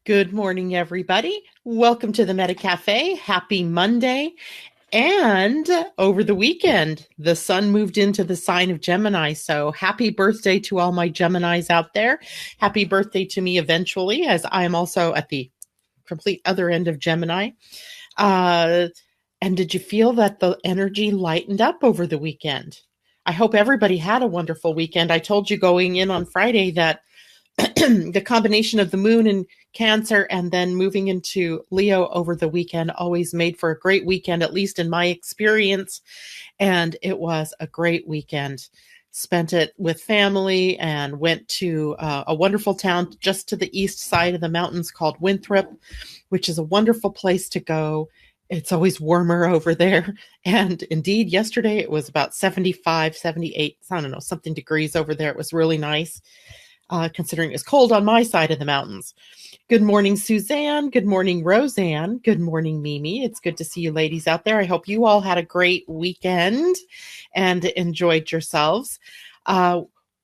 Good morning, everybody. Welcome to the Meta Cafe. Happy Monday. And over the weekend, the sun moved into the sign of Gemini. So happy birthday to all my Geminis out there. Happy birthday to me eventually, as I am also at the complete other end of Gemini. And did you feel that the energy lightened up over the weekend? I hope everybody had a wonderful weekend. I told you going in on Friday that the combination of the moon and Cancer and then moving into Leo over the weekend always made for a great weekend, at least in my experience. And it was a great weekend. Spent it with family and went to a wonderful town just to the east side of the mountains called Winthrop, which is a wonderful place to go. It's always warmer over there. And indeed, yesterday it was about 75, 78, I don't know, something degrees over there. It was really nice. Considering it's cold on my side of the mountains. Good morning, Suzanne. Good morning, Roseanne. Good morning, Mimi. It's good to see you ladies out there. I hope you all had a great weekend and enjoyed yourselves.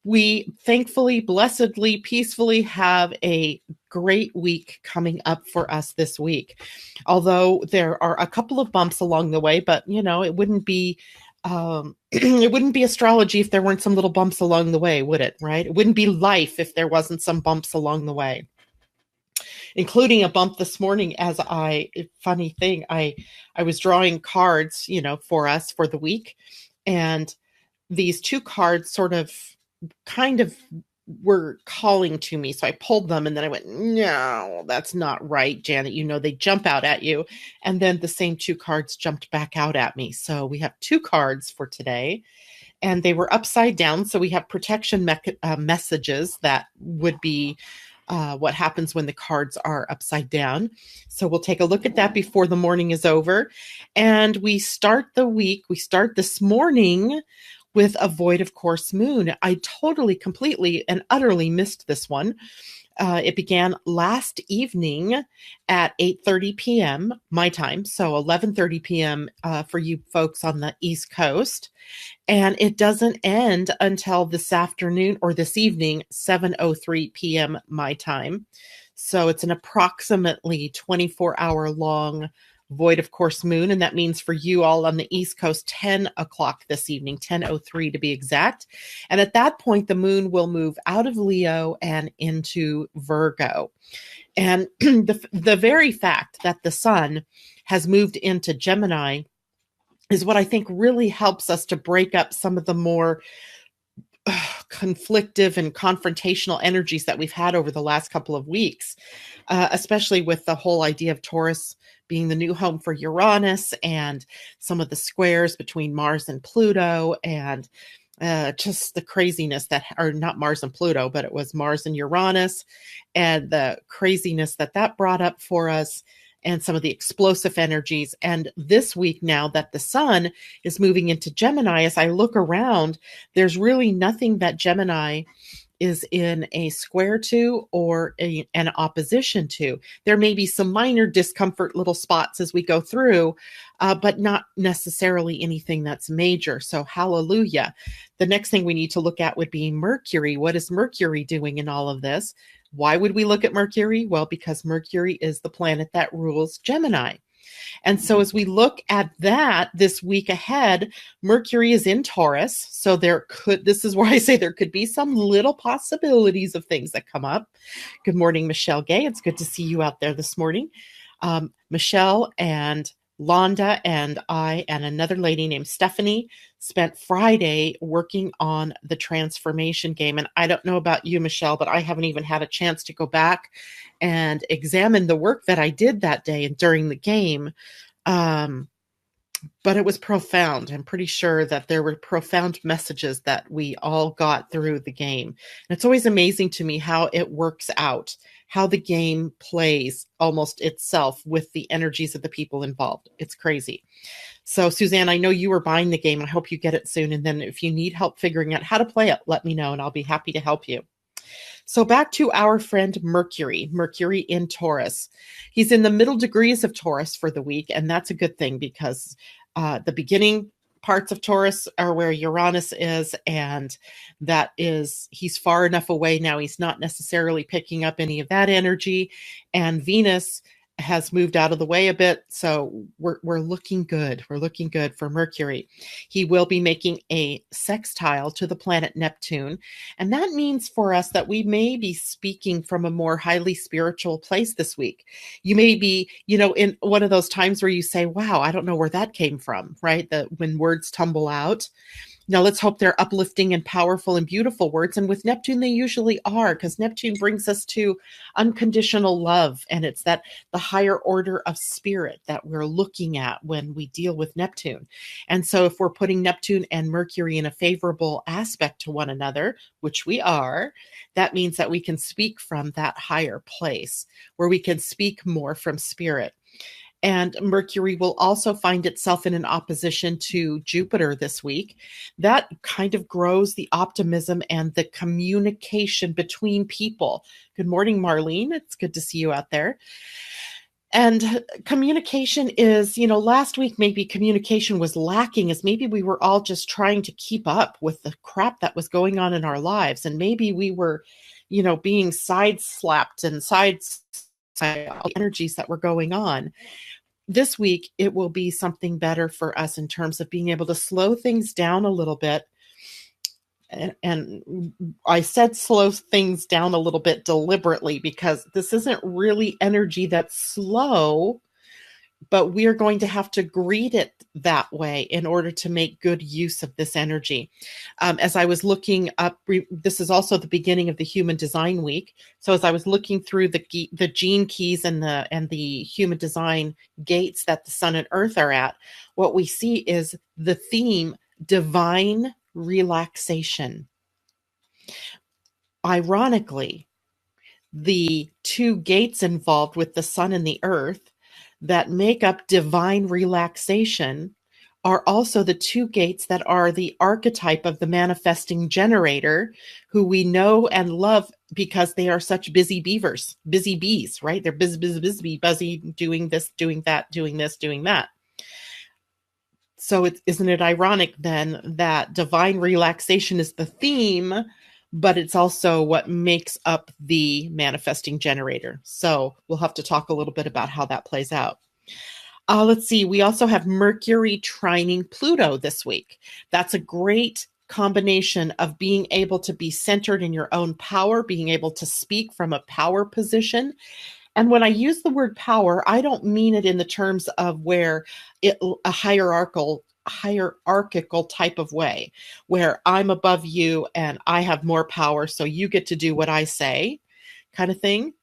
We thankfully, blessedly, peacefully have a great week coming up for us this week. Although there are a couple of bumps along the way, but it wouldn't be it wouldn't be astrology if there weren't some little bumps along the way, would it? Right? It wouldn't be life if there wasn't some bumps along the way, including a bump this morning. Funny thing, I was drawing cards, for us for the week, and these two cards kind of were calling to me. So I pulled them and then I went, no, that's not right, Janet. They jump out at you. And then the same two cards jumped back out at me. So we have two cards for today and they were upside down. So we have protection messages that would be what happens when the cards are upside down. So we'll take a look at that before the morning is over. And we start this morning with a void of course moon. I totally, completely, and utterly missed this one. It began last evening at 8:30 p.m. my time, so 11:30 p.m. For you folks on the East Coast. And it doesn't end until this afternoon or this evening, 7:03 p.m. my time. So it's an approximately 24-hour long void of course moon, and that means for you all on the East Coast 10 o'clock this evening, 10:03 to be exact. And at that point the moon will move out of Leo and into Virgo. And the very fact that the sun has moved into Gemini is what I think really helps us to break up some of the more conflictive and confrontational energies that we've had over the last couple of weeks, especially with the whole idea of Taurus being the new home for Uranus and some of the squares between Mars and Pluto, and just the craziness or not Mars and Pluto, but it was Mars and Uranus, and the craziness that brought up for us, and some of the explosive energies. And this week, now that the sun is moving into Gemini, as I look around, there's really nothing that Gemini is in a square to or an opposition to. There may be some minor discomfort little spots as we go through, but not necessarily anything that's major. So hallelujah. The next thing we need to look at would be Mercury. What is Mercury doing in all of this? Why would we look at Mercury? Well, because Mercury is the planet that rules Gemini. And so as we look at that this week ahead, Mercury is in Taurus. So this is where I say there could be some little possibilities of things that come up. Good morning, Michelle Gay. It's good to see you out there this morning. Michelle and Londa and I and another lady named Stephanie spent Friday working on the transformation game. And I don't know about you, Michelle, but I haven't even had a chance to go back and examine the work that I did that day and during the game. But it was profound. I'm pretty sure that there were profound messages that we all got through the game. And it's always amazing to me how it works out, how the game plays almost itself with the energies of the people involved. It's crazy. So Suzanne, I know you were buying the game. I hope you get it soon. And then if you need help figuring out how to play it, let me know and I'll be happy to help you. So back to our friend Mercury in Taurus. He's in the middle degrees of Taurus for the week, and that's a good thing because the beginning parts of Taurus are where Uranus is, and he's far enough away now. He's not necessarily picking up any of that energy, and Venus has moved out of the way a bit, so we're looking good. We're looking good for Mercury. He will be making a sextile to the planet Neptune, and that means for us that we may be speaking from a more highly spiritual place this week. You may be, in one of those times where you say, wow, I don't know where that came from, right? When words tumble out. Now, let's hope they're uplifting and powerful and beautiful words. And with Neptune, they usually are, because Neptune brings us to unconditional love. And it's the higher order of spirit that we're looking at when we deal with Neptune. And so if we're putting Neptune and Mercury in a favorable aspect to one another, which we are, that means that we can speak from that higher place where we can speak more from spirit. And Mercury will also find itself in an opposition to Jupiter this week. That kind of grows the optimism and the communication between people. Good morning, Marlene. It's good to see you out there. And communication is, last week maybe communication was lacking, as maybe we were all just trying to keep up with the crap that was going on in our lives. And maybe we were, being side-slapped and all the energies that were going on. This week, it will be something better for us in terms of being able to slow things down a little bit. And I said slow things down a little bit deliberately, because this isn't really energy that's slow, but we are going to have to greet it that way in order to make good use of this energy. As I was looking up, this is also the beginning of the Human Design Week. So as I was looking through the gene keys and the human design gates that the Sun and Earth are at, what we see is the theme divine relaxation. Ironically, the two gates involved with the Sun and the Earth that make up divine relaxation are also the two gates that are the archetype of the manifesting generator, who we know and love because they are such busy bees, right? They're busy, doing this, doing that, doing this, doing that. So isn't it ironic then that divine relaxation is the theme, but it's also what makes up the manifesting generator? So we'll have to talk a little bit about how that plays out. Let's see. We also have Mercury trining Pluto this week. That's a great combination of being able to be centered in your own power, being able to speak from a power position. And when I use the word power, I don't mean it in the terms of where a hierarchical type of way, where I'm above you and I have more power, so you get to do what I say, kind of thing.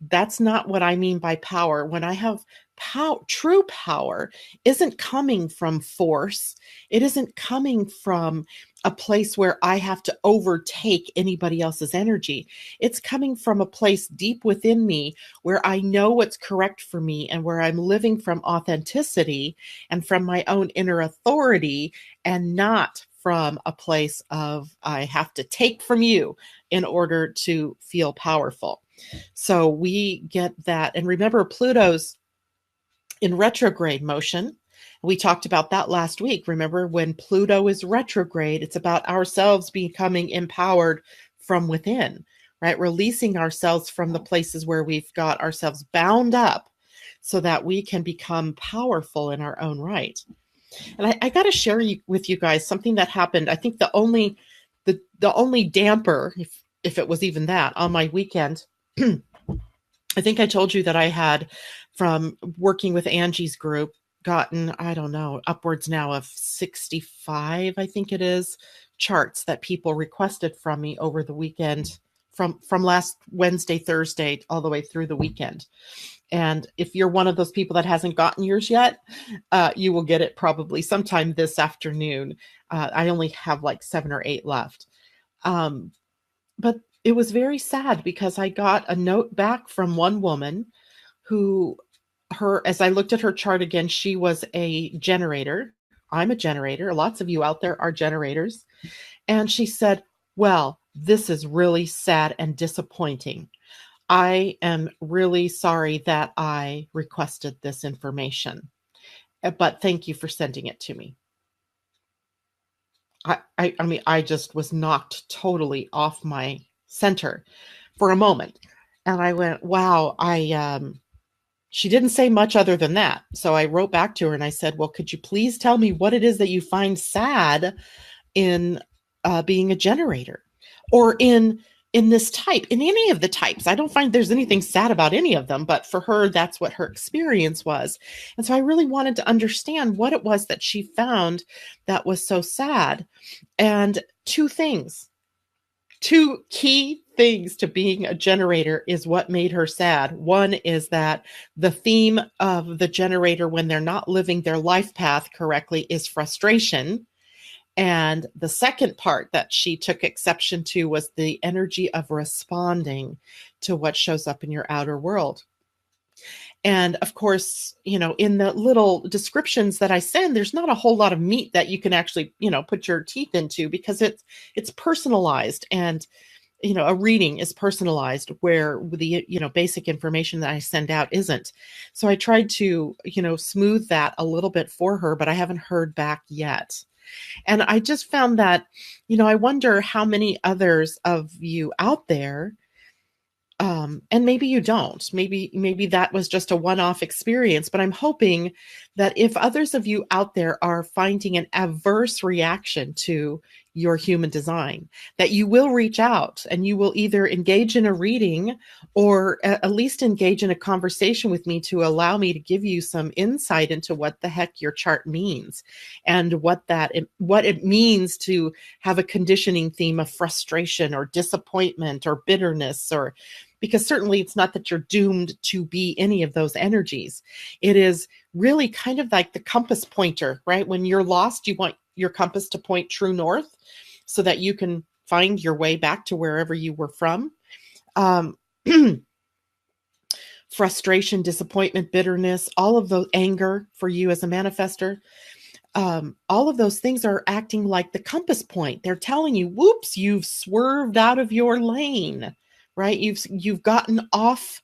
That's not what I mean by power. When I have true power isn't coming from force. It isn't coming from a place where I have to overtake anybody else's energy. It's coming from a place deep within me where I know what's correct for me, and where I'm living from authenticity and from my own inner authority, and not from a place of I have to take from you in order to feel powerful. So we get that. And remember, Pluto's in retrograde motion. We talked about that last week. Remember, when Pluto is retrograde, it's about ourselves becoming empowered from within, right? Releasing ourselves from the places where we've got ourselves bound up so that we can become powerful in our own right. And I got to share with you guys something that happened. I think the only damper, if it was even that, on my weekend, I think I told you that I had, from working with Angie's group, gotten, I don't know, upwards now of 65, I think it is, charts that people requested from me over the weekend, from last Wednesday, Thursday, all the way through the weekend. And if you're one of those people that hasn't gotten yours yet, you will get it probably sometime this afternoon. I only have like 7 or 8 left. But it was very sad, because I got a note back from one woman who, as I looked at her chart again, she was a generator. I'm a generator. Lots of you out there are generators. And she said, well, this is really sad and disappointing. I am really sorry that I requested this information, but thank you for sending it to me. I mean, I just was knocked totally off my center for a moment. And I went, wow, she didn't say much other than that. So I wrote back to her and I said, well, could you please tell me what it is that you find sad in being a generator, or in this type, in any of the types? I don't find there's anything sad about any of them, but for her, that's what her experience was. And so I really wanted to understand what it was that she found that was so sad. And two key things to being a generator is what made her sad. One is that the theme of the generator when they're not living their life path correctly is frustration. And the second part that she took exception to was the energy of responding to what shows up in your outer world. And of course, in the little descriptions that I send, there's not a whole lot of meat that you can actually, put your teeth into, because it's personalized. And a reading is personalized where the basic information that I send out isn't. So I tried to smooth that a little bit for her, but I haven't heard back yet. And I just found that, I wonder how many others of you out there, and maybe you don't, maybe that was just a one-off experience, but I'm hoping that if others of you out there are finding an adverse reaction to your human design, that you will reach out and you will either engage in a reading or at least engage in a conversation with me to allow me to give you some insight into what the heck your chart means and what it means to have a conditioning theme of frustration or disappointment or bitterness, or because certainly it's not that you're doomed to be any of those energies. It is really kind of like the compass pointer, right? When you're lost, you want your compass to point true north so that you can find your way back to wherever you were from. Frustration, disappointment, bitterness, all of those, anger for you as a manifester, all of those things are acting like the compass point. They're telling you, whoops, you've swerved out of your lane, right? You've gotten off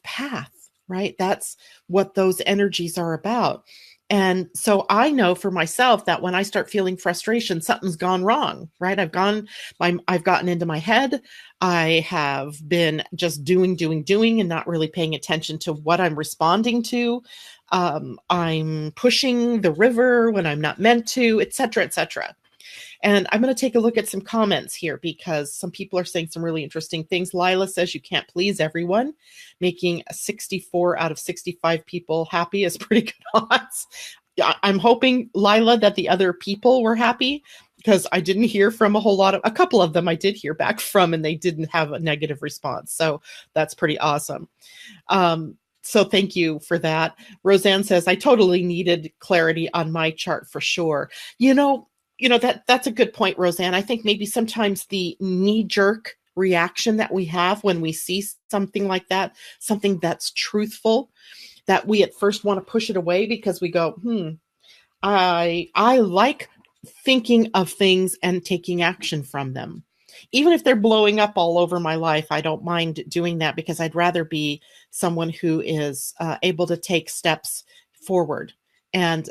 path, right? That's what those energies are about. And so I know for myself that when I start feeling frustration, something's gone wrong, right? I've gotten into my head. I have been just doing, and not really paying attention to what I'm responding to. I'm pushing the river when I'm not meant to, et cetera, et cetera. And I'm going to take a look at some comments here because some people are saying some really interesting things. Lila says you can't please everyone. Making 64 out of 65 people happy is pretty good odds. I'm hoping, Lila, that the other people were happy, because I didn't hear from a couple of them I did hear back from, and they didn't have a negative response. So that's pretty awesome. So thank you for that. Roseanne says, I totally needed clarity on my chart for sure. That's a good point, Roseanne. I think maybe sometimes the knee-jerk reaction that we have when we see something like that, something that's truthful, that we at first want to push it away because we go, I like thinking of things and taking action from them. Even if they're blowing up all over my life, I don't mind doing that because I'd rather be someone who is able to take steps forward. And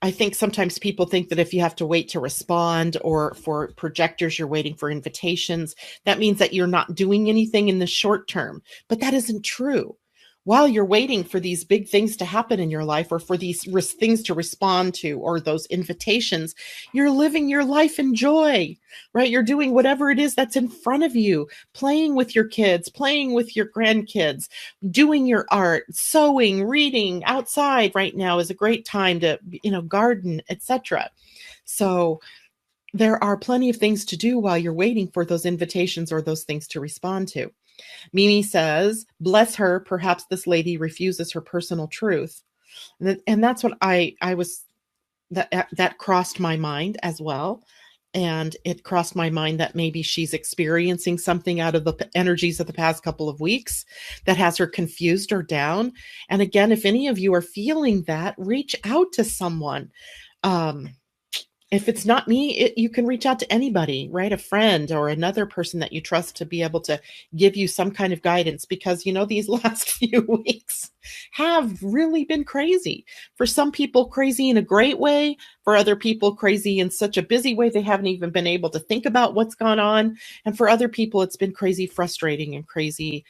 I think sometimes people think that if you have to wait to respond, or for projectors, you're waiting for invitations, that means that you're not doing anything in the short term. But that isn't true. While you're waiting for these big things to happen in your life, or for these things to respond to, or those invitations, you're living your life in joy, right? You're doing whatever it is that's in front of you, playing with your kids, playing with your grandkids, doing your art, sewing, reading. Outside right now is a great time to, garden, etc. So there are plenty of things to do while you're waiting for those invitations or those things to respond to. Mimi says, bless her, perhaps this lady refuses her personal truth. And that's what that crossed my mind as well. And it crossed my mind that maybe she's experiencing something out of the energies of the past couple of weeks that has her confused or down. And again, if any of you are feeling that, reach out to someone. if it's not me, you can reach out to anybody, right? A friend or another person that you trust to be able to give you some kind of guidance, because these last few weeks have really been crazy. For some people, crazy in a great way. For other people, crazy in such a busy way they haven't even been able to think about what's gone on. And for other people, it's been crazy frustrating and crazy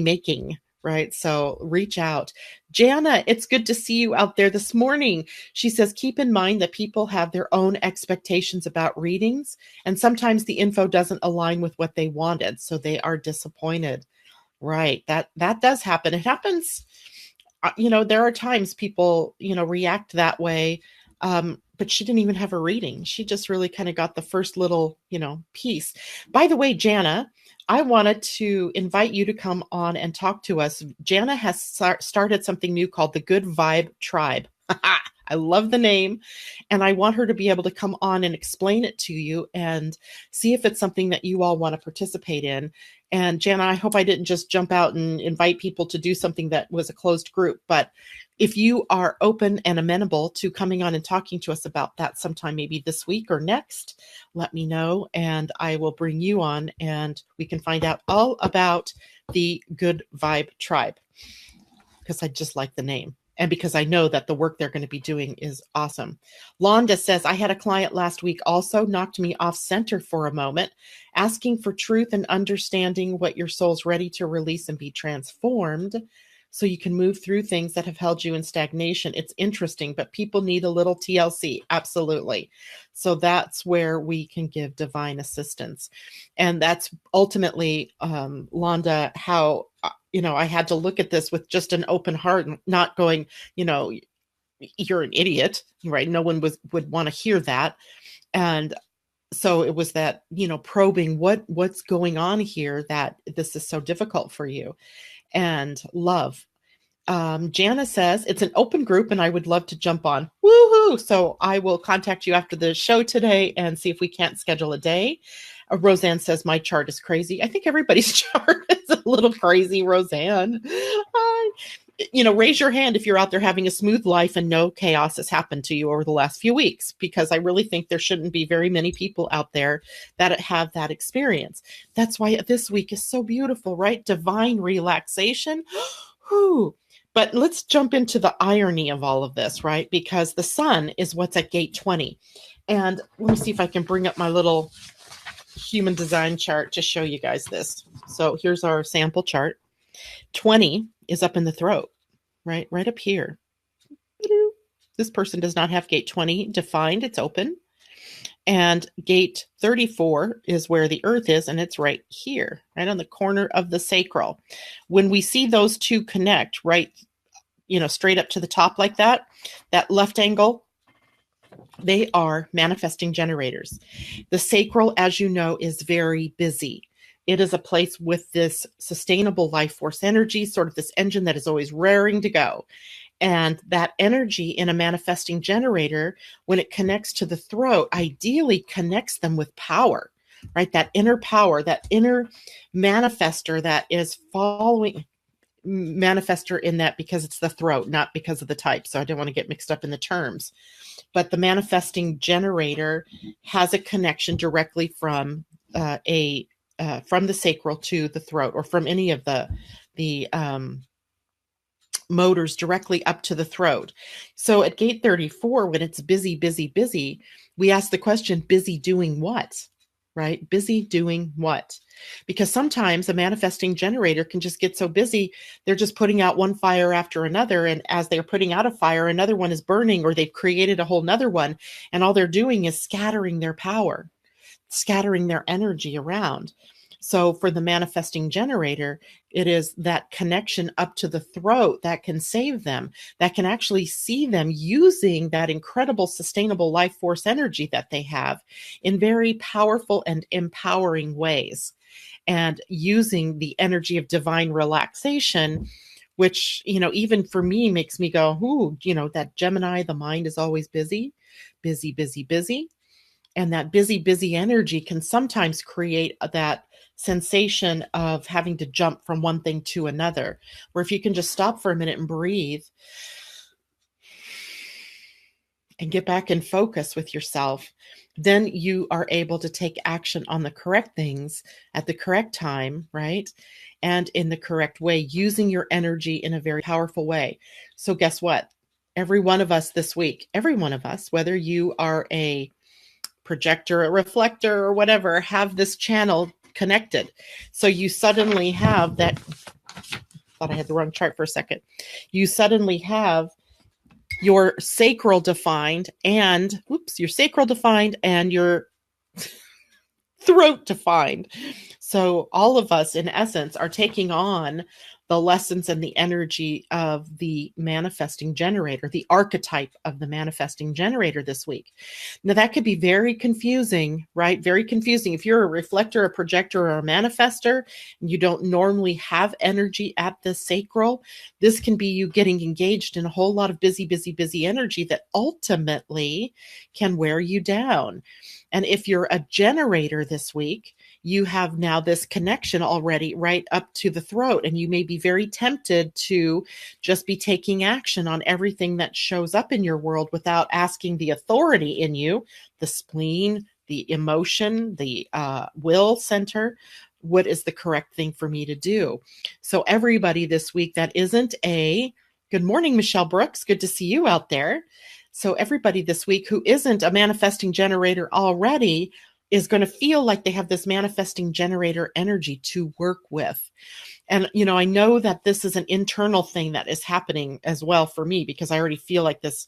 making. Right. So reach out. Jana, it's good to see you out there this morning. She says, keep in mind that people have their own expectations about readings, and sometimes the info doesn't align with what they wanted, so they are disappointed. Right. That does happen. It happens. There are times people, react that way. But she didn't even have a reading. She just really kind of got the first little, piece. By the way, Jana, I wanted to invite you to come on and talk to us. Jana has started something new called the Good Vibe Tribe. I love the name, and I want her to be able to come on and explain it to you and see if it's something that you all want to participate in. And Jana, I hope I didn't just jump out and invite people to do something that was a closed group, but if you are open and amenable to coming on and talking to us about that sometime, maybe this week or next, let me know and I will bring you on and we can find out all about the Good Vibe Tribe, because I just like the name. And because I know that the work they're going to be doing is awesome. Londa says, I had a client last week also knocked me off center for a moment, asking for truth and understanding what your soul's ready to release and be transformed so you can move through things that have held you in stagnation. It's interesting, but people need a little TLC. Absolutely. So that's where we can give divine assistance. And that's ultimately, Londa, how I had to look at this with just an open heart and not going, you're an idiot, right? No one would want to hear that. And so it was that, probing what's going on here, that this is so difficult for you, and love. Jana says it's an open group and I would love to jump on. Woohoo! So I will contact you after the show today and see if we can't schedule a day. Roseanne says my chart is crazy. I think everybody's chart is a little crazy, Roseanne. Raise your hand if you're out there having a smooth life and no chaos has happened to you over the last few weeks, because I really think there shouldn't be very many people out there that have that experience. That's why this week is so beautiful, right? Divine relaxation. Whew. But let's jump into the irony of all of this, right? Because the sun is what's at gate 20. And let me see if I can bring up my little human design chart to show you guys this. So here's our sample chart. 20 is up in the throat, right? Right up here. This person does not have gate 20 defined. It's open. And gate 34 is where the earth is, and it's right here, right on the corner of the sacral. When we see those two connect, right, straight up to the top like that left angle, they are manifesting generators. The sacral, as you know, is very busy. It is a place with this sustainable life force energy, sort of this engine that is always raring to go. And that energy in a manifesting generator, when it connects to the throat, ideally connects them with power, right? That inner power, that inner manifester that is following manifester in that, because it's the throat, not because of the type. So I don't want to get mixed up in the terms. But the manifesting generator has a connection directly from from the sacral to the throat, or from any of the motors directly up to the throat. So at gate 34, when it's busy, we ask the question, busy doing what? Right? Busy doing what? Because sometimes a manifesting generator can just get so busy, they're just putting out one fire after another. And as they're putting out a fire, another one is burning, or they've created a whole nother one. And all they're doing is scattering their power, scattering their energy around. So for the manifesting generator, it is that connection up to the throat that can save them, that can actually see them using that incredible sustainable life force energy that they have in very powerful and empowering ways, and using the energy of divine relaxation, which, even for me makes me go, ooh, that Gemini, the mind is always busy. And that busy energy can sometimes create that sensation of having to jump from one thing to another, where if you can just stop for a minute and breathe and get back in focus with yourself, then you are able to take action on the correct things at the correct time, right? And in the correct way, using your energy in a very powerful way. So, guess what? Every one of us this week, every one of us, whether you are a projector, a reflector, or whatever, have this channel connected. So you suddenly have that. Thought I had the wrong chart for a second. You suddenly have your sacral defined and your throat defined. So all of us, in essence, are taking on the lessons and the energy of the manifesting generator, the archetype of the manifesting generator this week. Now, that could be very confusing, right? Very confusing. If you're a reflector, a projector, or a manifester, and you don't normally have energy at the sacral, this can be you getting engaged in a whole lot of busy, busy, busy energy that ultimately can wear you down. And if you're a generator this week, you have now this connection already right up to the throat. And you may be very tempted to just be taking action on everything that shows up in your world without asking the authority in you, the spleen, the emotion, the will center. What is the correct thing for me to do? So everybody this week that isn't a good morning, Michelle Brooks. Good to see you out there. So everybody this week who isn't a manifesting generator already is going to feel like they have this manifesting generator energy to work with. And, I know that this is an internal thing that is happening as well for me, because I already feel like this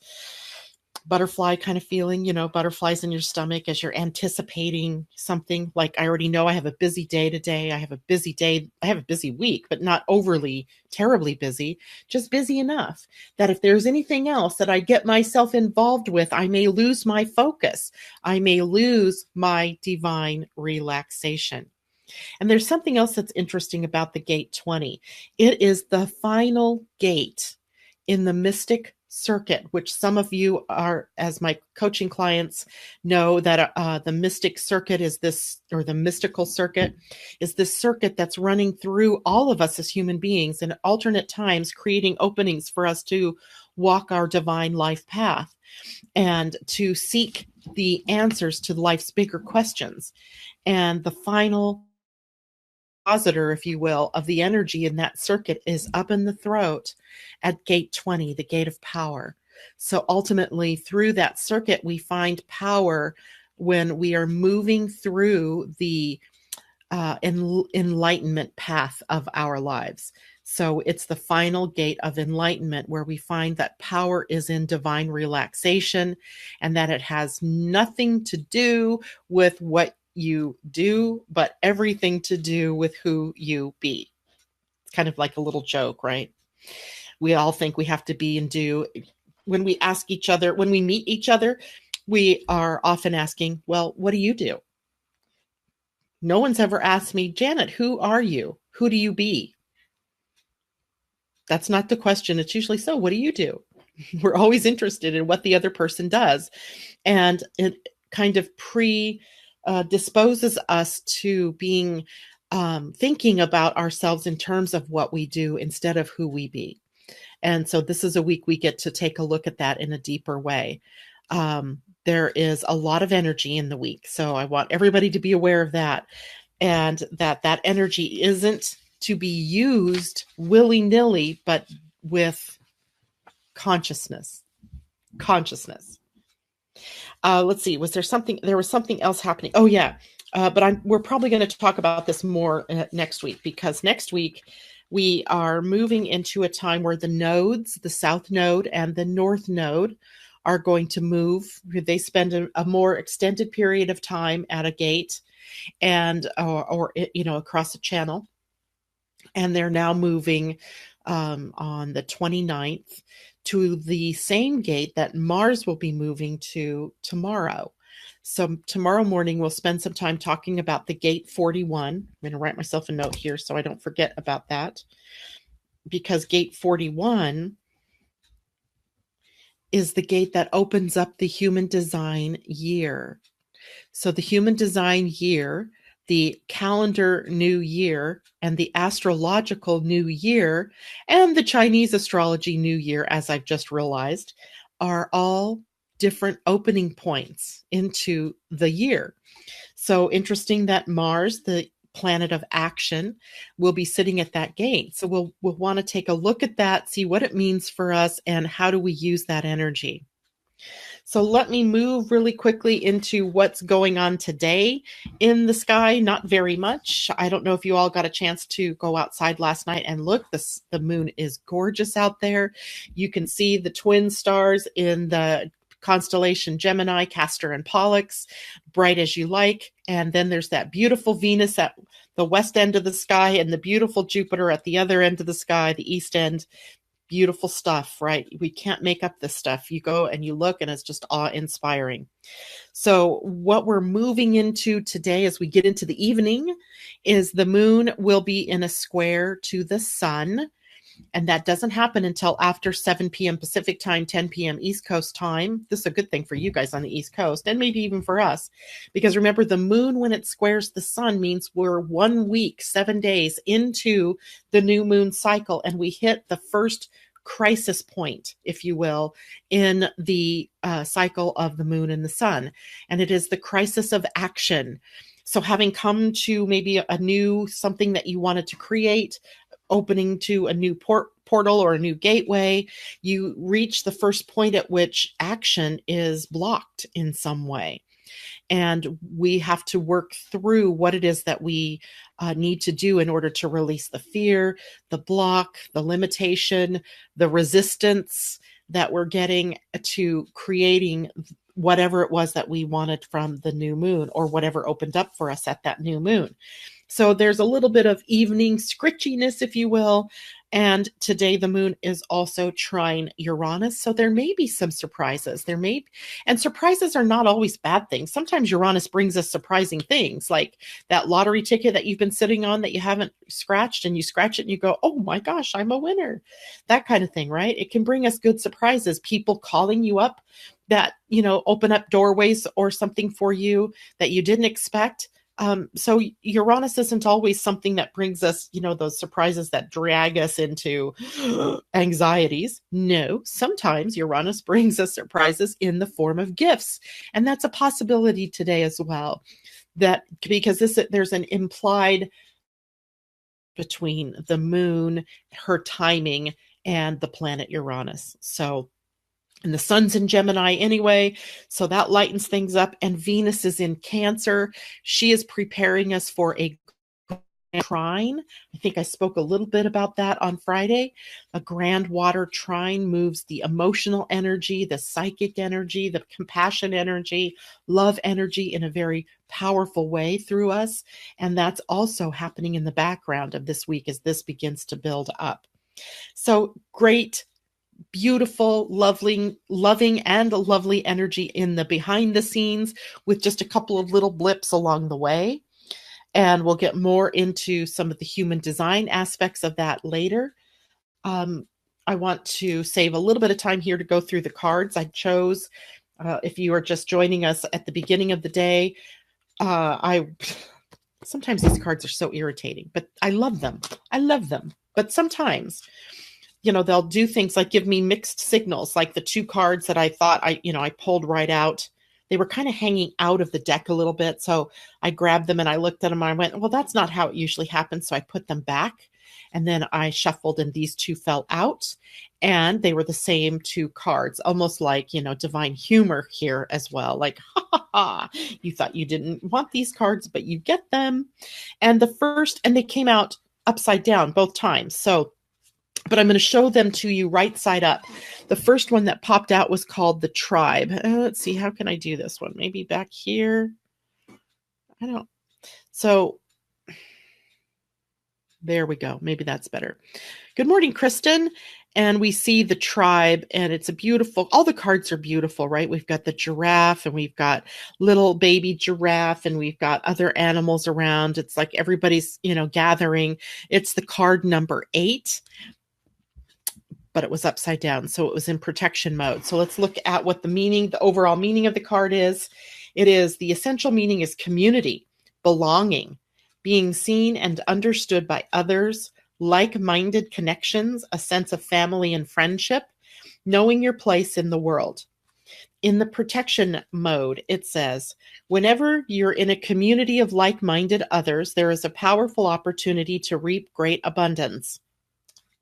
butterfly kind of feeling, butterflies in your stomach as you're anticipating something. Like, I already know I have a busy day today. I have a busy day. I have a busy week, but not overly terribly busy, just busy enough that if there's anything else that I get myself involved with, I may lose my focus. I may lose my divine relaxation. And there's something else that's interesting about the gate 20. It is the final gate in the mystic circuit, which some of you are, as my coaching clients know, that the mystic circuit is this, or the mystical circuit is this circuit that's running through all of us as human beings in alternate times, creating openings for us to walk our divine life path and to seek the answers to life's bigger questions. And the final depositor, if you will, of the energy in that circuit is up in the throat at gate 20, the gate of power. So ultimately, through that circuit, we find power when we are moving through the enlightenment path of our lives. So it's the final gate of enlightenment where we find that power is in divine relaxation, and that it has nothing to do with what you do, but everything to do with who you be. It's kind of like a little joke, right? We all think we have to be and do. When we ask each other, when we meet each other, we are often asking, well, what do you do? No one's ever asked me, Janet, who are you? Who do you be? That's not the question. It's usually, so what do you do? We're always interested in what the other person does. And it kind of disposes us to being thinking about ourselves in terms of what we do instead of who we be. And so this is a week we get to take a look at that in a deeper way. There is a lot of energy in the week. So I want everybody to be aware of that, and that energy isn't to be used willy-nilly, but with consciousness. Let's see. There was something else happening. Oh yeah. But we're probably going to talk about this more next week, because next week we are moving into a time where the nodes, the South Node and the North Node, are going to move. They spend a more extended period of time at a gate and or across the channel. And they're now moving on the 29th to the same gate that Mars will be moving to tomorrow. So tomorrow morning, we'll spend some time talking about the gate 41. I'm going to write myself a note here so I don't forget about that, because gate 41 is the gate that opens up the human design year. So the human design year, the calendar new year, and the astrological new year, and the Chinese astrology new year, as I've just realized, are all different opening points into the year. So interesting that Mars, the planet of action, will be sitting at that gate. So we'll want to take a look at that, see what it means for us, and how do we use that energy. So let me move really quickly into what's going on today in the sky. Not very much. I don't know if you all got a chance to go outside last night and look. The moon is gorgeous out there. You can see the twin stars in the constellation Gemini, Castor and Pollux, bright as you like. And then there's that beautiful Venus at the west end of the sky and the beautiful Jupiter at the other end of the sky, the east end. Beautiful stuff, right? We can't make up this stuff. You go and you look and it's just awe-inspiring. So what we're moving into today as we get into the evening is the moon will be in a square to the sun. And that doesn't happen until after 7 p.m. Pacific time, 10 p.m. East Coast time. This is a good thing for you guys on the East Coast and maybe even for us. Because remember, the moon, when it squares the sun, means we're 1 week, 7 days into the new moon cycle. And we hit the first crisis point, if you will, in the cycle of the moon and the sun. And it is the crisis of action. So having come to maybe a new something that you wanted to create, opening to a new portal or a new gateway, you reach the first point at which action is blocked in some way. And we have to work through what it is that we need to do in order to release the fear, the block, the limitation, the resistance that we're getting to creating whatever it was that we wanted from the new moon or whatever opened up for us at that new moon. So there's a little bit of evening scritchiness, if you will. And today the moon is also trine Uranus. So there may be some surprises. And surprises are not always bad things. Sometimes Uranus brings us surprising things, like that lottery ticket that you've been sitting on that you haven't scratched, and you scratch it and you go, oh my gosh, I'm a winner. That kind of thing, right? It can bring us good surprises. People calling you up that, open up doorways or something for you that you didn't expect. So Uranus isn't always something that brings us, those surprises that drag us into anxieties. No, sometimes Uranus brings us surprises in the form of gifts. And that's a possibility today as well. That because there's an implied between the moon, her timing, and the planet Uranus. And the sun's in Gemini anyway, so that lightens things up. And Venus is in Cancer. She is preparing us for a trine. I think I spoke a little bit about that on Friday. A grand water trine moves the emotional energy, the psychic energy, the compassion energy, love energy in a very powerful way through us. And that's also happening in the background of this week as this begins to build up. So great, beautiful, loving and lovely energy in the behind the scenes with just a couple of little blips along the way. And we'll get more into some of the human design aspects of that later. I want to save a little bit of time here to go through the cards I chose. If you are just joining us at the beginning of the day, sometimes these cards are so irritating, but I love them. But sometimes they'll do things like give me mixed signals, like the two cards that I thought I pulled right out. They were kind of hanging out of the deck a little bit. So I grabbed them and I looked at them and I went, well, that's not how it usually happens. So I put them back and then I shuffled and these two fell out and they were the same two cards, almost like, divine humor here as well. Like, ha ha ha, you thought you didn't want these cards, but you get them. And they came out upside down both times. But I'm going to show them to you right side up. The first one that popped out was called the Tribe. Let's see, how can I do this one? Maybe back here. So there we go. Maybe that's better. Good morning, Kristen. And we see the Tribe, and it's all the cards are beautiful, right? We've got the giraffe, and we've got little baby giraffe, and we've got other animals around. It's like everybody's, gathering. It's the card number 8. But it was upside down, so it was in protection mode. So let's look at what the overall meaning of the card is. The essential meaning is community, belonging, being seen and understood by others, like-minded connections, a sense of family and friendship, knowing your place in the world. In the protection mode, it says, whenever you're in a community of like-minded others, there is a powerful opportunity to reap great abundance.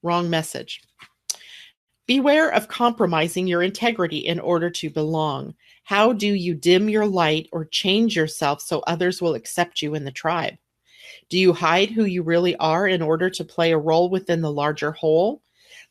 Wrong message. Beware of compromising your integrity in order to belong. How do you dim your light or change yourself so others will accept you in the tribe? Do you hide who you really are in order to play a role within the larger whole?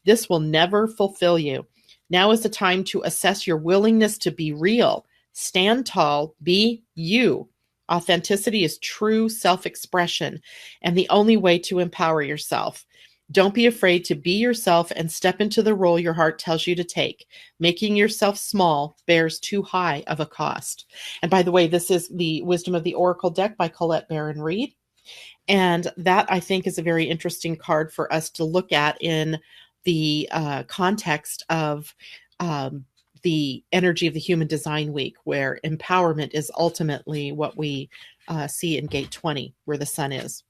This will never fulfill you. Now is the time to assess your willingness to be real. Stand tall, be you. Authenticity is true self-expression and the only way to empower yourself. Don't be afraid to be yourself and step into the role your heart tells you to take. Making yourself small bears too high of a cost. And by the way, this is the Wisdom of the Oracle deck by Colette Baron Reed. And that, I think, is a very interesting card for us to look at in the context of the energy of the Human Design Week, where empowerment is ultimately what we see in Gate 20, where the sun is.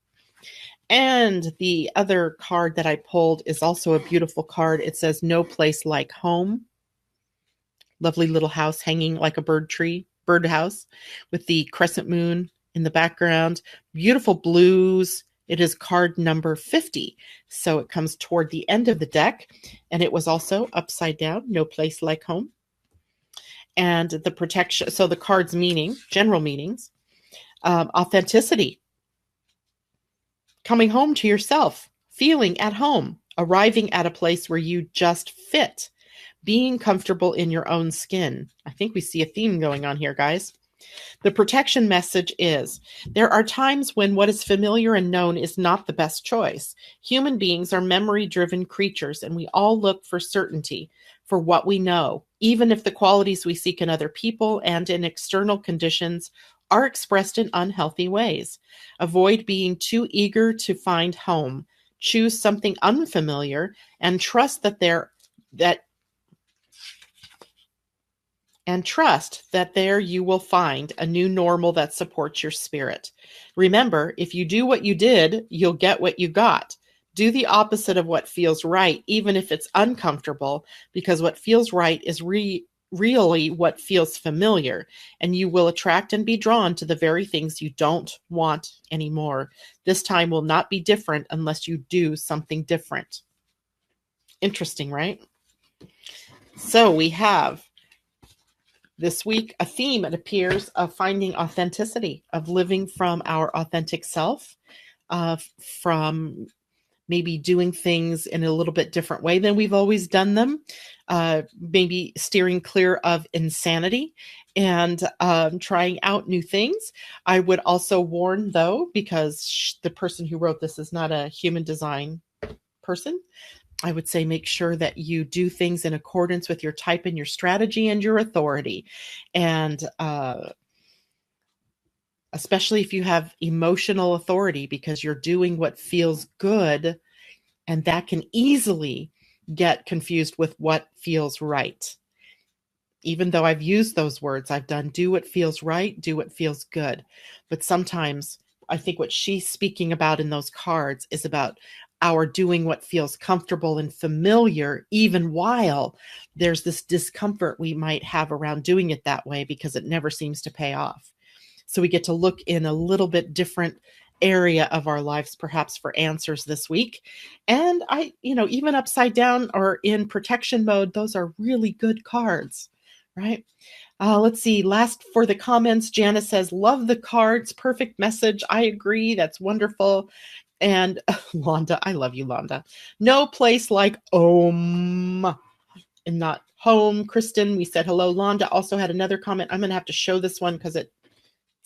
And the other card that I pulled is also a beautiful card. It says, "No place like home." Lovely little house hanging like a bird house with the crescent moon in the background. Beautiful blues. It is card number 50. So it comes toward the end of the deck. And it was also upside down, "No place like home." And the protection, so the card's meaning, general meanings, authenticity, coming home to yourself, feeling at home, arriving at a place where you just fit, being comfortable in your own skin. I think we see a theme going on here, guys. The protection message is, there are times when what is familiar and known is not the best choice. Human beings are memory-driven creatures, and we all look for certainty, for what we know, even if the qualities we seek in other people and in external conditions are expressed in unhealthy ways. Avoid being too eager to find home. Choose something unfamiliar and trust that there you will find a new normal that supports your spirit. Remember, if you do what you did, you'll get what you got. Do the opposite of what feels right, even if it's uncomfortable, because what feels right is really what feels familiar, and you will attract and be drawn to the very things you don't want anymore. This time will not be different unless you do something different. Interesting, right? So we have this week a theme, it appears, of finding authenticity, of living from our authentic self, from maybe doing things in a little bit different way than we've always done them, maybe steering clear of insanity and trying out new things. I would also warn, though, because the person who wrote this is not a human design person, I would say make sure that you do things in accordance with your type and your strategy and your authority. And especially if you have emotional authority, because you're doing what feels good, and that can easily get confused with what feels right. Even though I've used those words, I've done do what feels right, do what feels good. But sometimes I think what she's speaking about in those cards is about our doing what feels comfortable and familiar, even while there's this discomfort we might have around doing it that way because it never seems to pay off. So we get to look in a little bit different area of our lives, perhaps, for answers this week. And even upside down or in protection mode, those are really good cards, right? Let's see. Last for the comments, Janice says, "Love the cards. Perfect message. I agree. That's wonderful." And Londa, I love you, Londa. "No place like Om," and not home. Kristen, we said hello. Londa also had another comment. I'm going to have to show this one because it's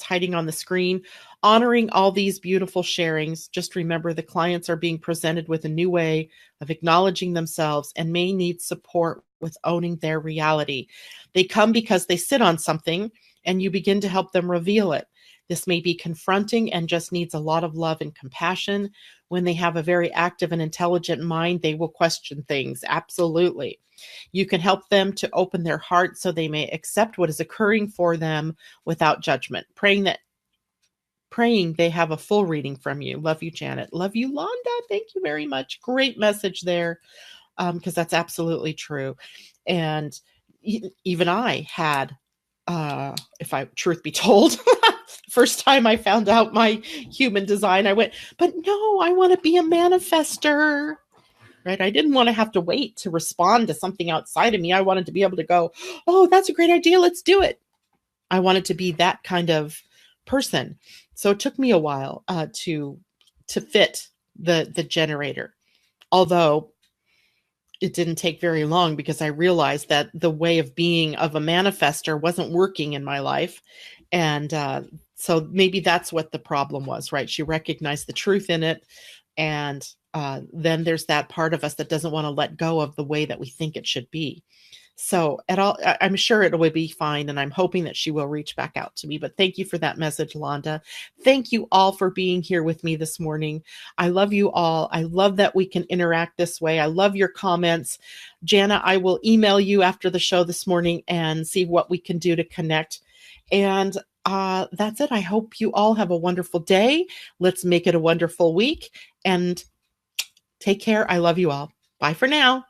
hiding on the screen. "Honoring all these beautiful sharings. Just remember, the clients are being presented with a new way of acknowledging themselves and may need support with owning their reality. They come because they sit on something and you begin to help them reveal it. This may be confronting and just needs a lot of love and compassion. When they have a very active and intelligent mind, they will question things. Absolutely. You can help them to open their heart so they may accept what is occurring for them without judgment. Praying they have a full reading from you. Love you, Janet." Love you, Londa. Thank you very much. Great message there, because that's absolutely true. And even I had, if I truth be told, first time I found out my human design, I went, but no, I want to be a manifester. Right? I didn't want to have to wait to respond to something outside of me. I wanted to be able to go, oh, that's a great idea. Let's do it. I wanted to be that kind of person. So it took me a while to fit the generator. Although it didn't take very long because I realized that the way of being of a manifester wasn't working in my life. And so maybe that's what the problem was, right? She recognized the truth in it. And then there's that part of us that doesn't want to let go of the way that we think it should be. So I'm sure it will be fine, and I'm hoping that she will reach back out to me. But thank you for that message, Londa. Thank you all for being here with me this morning. I love you all. I love that we can interact this way. I love your comments. Jana, I will email you after the show this morning and see what we can do to connect. And that's it. I hope you all have a wonderful day. Let's make it a wonderful week, and take care. I love you all. Bye for now.